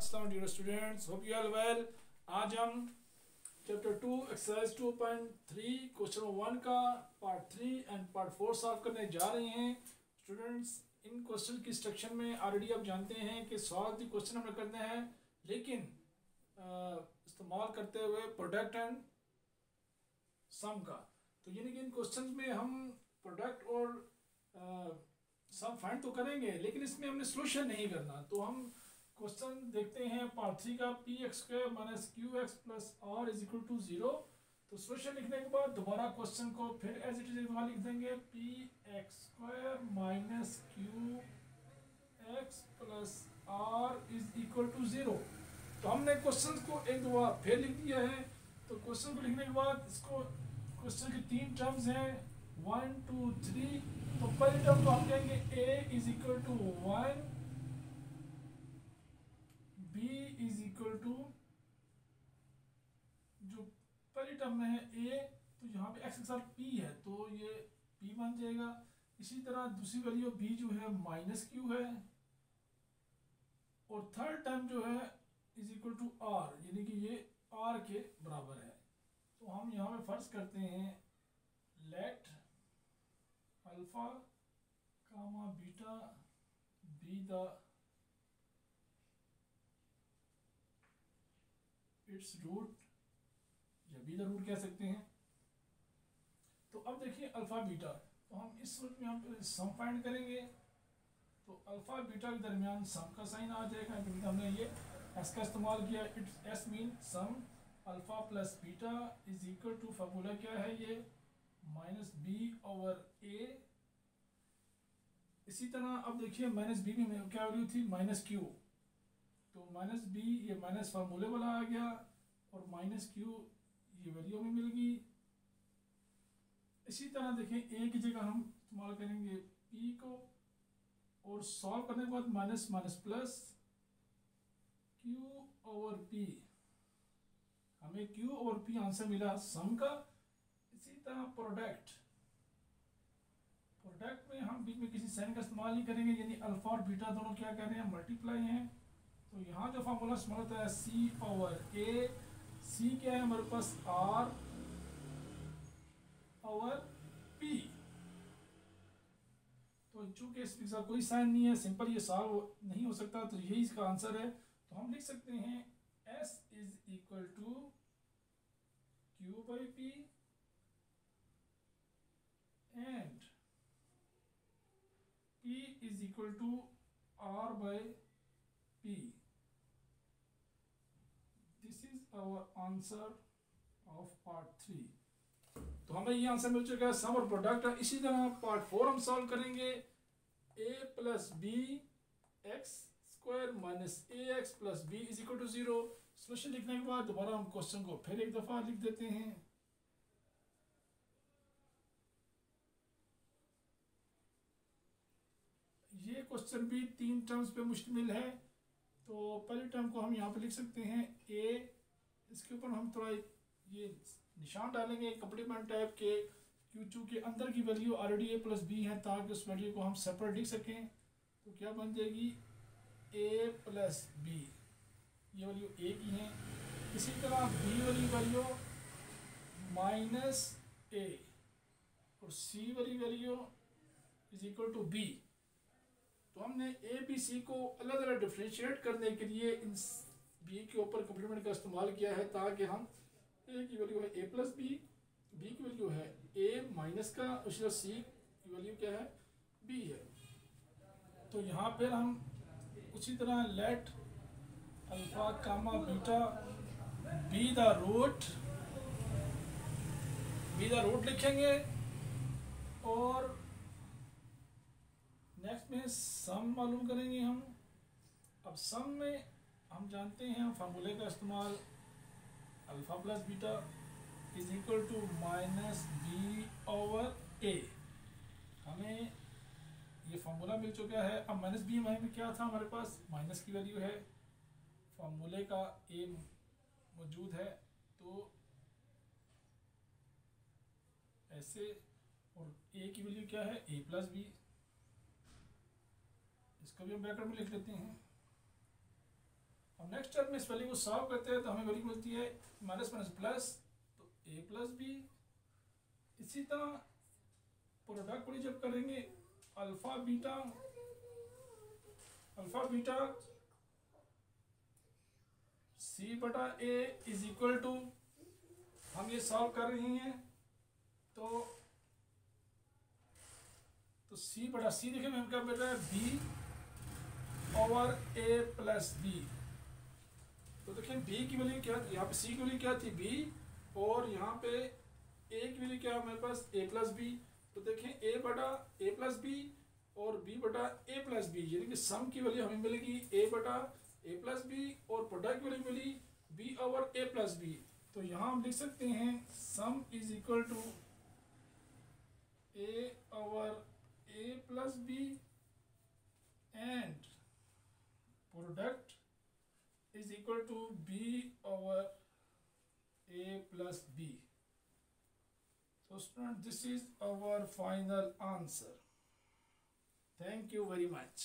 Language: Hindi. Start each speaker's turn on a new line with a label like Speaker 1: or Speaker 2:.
Speaker 1: अस्सलाम dear students, hope you are well. आज हम चैप्टर 2 एक्सरसाइज 2.3 क्वेश्चन 1 का पार्ट 3 एंड पार्ट 4 सॉल्व करने जा रहे हैं। स्टूडेंट्स, इन क्वेश्चन की स्ट्रक्चर में ऑलरेडी आप जानते हैं कि सॉल्व द क्वेश्चन हमें करना है, लेकिन इस्तेमाल करते हुए प्रोडक्ट एंड सम का। तो यानी कि इन क्वेश्चन में हम प्रोडक्ट और सम फाइंड तो करेंगे, लेकिन इसमें हमने सोल्यूशन नहीं करना। तो हम क्वेश्चन देखते हैं पार्ट 3 का, P X square minus Q X plus R is equal to 0। तो सोल्यूशन लिखने के बाद दोबारा क्वेश्चन को फिर एज इट इज लिख देंगे, P X square minus Q X plus R is equal to 0। तो हमने क्वेश्चन को एक दो बार फिर लिख दिया है। तो क्वेश्चन को लिखने के बाद इसको क्वेश्चन की 3 टर्म्स हैं, 1 2 3। तो पहली टर्म को हम कहेंगे a is equal to 1, b is equal to, जो पहली टर्म में है a, तो यहाँ पे x के साथ p है तो ये p बन जाएगा। इसी तरह दूसरी वैल्यू b जो है माइनस q है, और थर्ड टर्म जो है इज इक्वल टू r, यानी कि ये r के बराबर है। तो हम यहाँ पे फर्ज करते हैं, let alpha comma beta be the its root, या बी द रूट कह सकते हैं। तो अब देखिए अल्फा बीटा, तो हम इस सूरत में हम सम फाइंड करेंगे। तो अल्फा बीटा के दरमियान सम का साइन आ जाएगा, क्योंकि हमने ये एस का इस्तेमाल किया। Its S mean sum alpha plus beta is equal to, formula क्या है ये, माइनस बी ओवर ए। इसी तरह अब देखिए माइनस बी में क्या वैल्यू थी, माइनस क्यू। तो माइनस बी ये माइनस फार्मूले वाला आ गया, और माइनस क्यू ये वैल्यू में मिल गई। इसी तरह देखें ए की जगह हम इस्तेमाल करेंगे पी को, और सॉल्व करने के बाद minus minus plus Q over P, हमें क्यू और पी आंसर मिला सम का। इसी तरह प्रोडक्ट में हम बीच में किसी साइन का इस्तेमाल नहीं करेंगे, यानी अल्फा और बीटा दोनों क्या कर रहे हैं, मल्टीप्लाई हैं। तो यहाँ जो फार्मूला इस्तेमाल होता है सी ओवर ए, सी क्या है हमारे पास, आर ओवर पी। तो चूंकि इसके साथ कोई साइन नहीं है, सिंपल ये सॉल्व नहीं हो सकता, तो यही इसका आंसर है। तो हम लिख सकते हैं S is equal to Q by P and P is equal to R by P। This is our answer of part 3। तो हमें ये आंसर मिल चुका है, सम और प्रोडक्ट। इसी तरह पार्ट 4 हम सॉल्व करेंगे, a plus B X square minus A X plus B is equal to 0। Solution लिखने के बाद दोबारा हम क्वेश्चन को फिर एक दफा लिख देते हैं। ये क्वेश्चन भी 3 टर्म्स पे मुश्तमिल है। तो पहली टर्म को हम यहाँ पे लिख सकते हैं a, इसके ऊपर हम थोड़ा ये निशान डालेंगे कम्प्लीमेंट टाइप के, क्यों के अंदर की value already a plus B है, ताकि उस वैल्यू को हम सेपरेट लिख सकें। तो क्या बन जाएगी, a प्लस बी, ये वैल्यू a की है। इसी तरह b वाली वैल्यू माइनस a, और c वाली value is equal to b। तो हमने ए बी सी को अलग अलग डिफ्रेंशिएट करने के लिए इन बी के ऊपर कम्प्लीमेंट का इस्तेमाल किया है, ताकि हम ए की वैल्यू है a प्लस बी, बी की वैल्यू है a माइनस का, उसके सी की वैल्यू क्या है, b है। तो यहाँ पर हम उसी तरह let alpha comma beta be the root लिखेंगे, और नेक्स्ट में सम मालूम करेंगे हम। अब सम में हम जानते हैं फार्मूले का इस्तेमाल, alpha plus beta is equal to minus B over A. हमें ये फार्मूला मिल चुका है। अब माइनस बी में क्या था, हमारे पास माइनस की वैल्यू है, फार्मूले का ए मौजूद है, तो ऐसे, और ए की वैल्यू क्या है, ए प्लस बी, इसको भी हम ब्रैकेट में लिख लेते हैं। और नेक्स्ट स्टेप में इस वैल्यू को सॉल्व करते हैं तो हमें वैल्यू मिलती है माइनस माइनस प्लस, तो ए प्लस बी। इसी तरह प्रोडक्ट को जब करेंगे अल्फा बीटा सी बटा ए इज इक्वल टू, हम ये सॉल्व कर रहे हैं तो सी बटा सी देखिए मैंने क्या मिल रहा है B over A plus B. तो देखिए बी की वैल्यू क्या थी, यहाँ पे सी की वैल्यू क्या थी बी, और यहाँ पे ए की वैल्यू क्या है हमारे पास ए प्लस बी। तो देखें ए बटा ए प्लस बी और बी बटा ए प्लस बी, यानी कि सम की वैल्यू हमें मिलेगी ए बटा ए प्लस बी और प्रोडक्ट की वैल्यू मिली B over A plus B. तो यहाँ हम लिख सकते हैं sum is equal to A over A plus B and product is equal to b over a plus b. So students, this is our final answer. Thank you very much.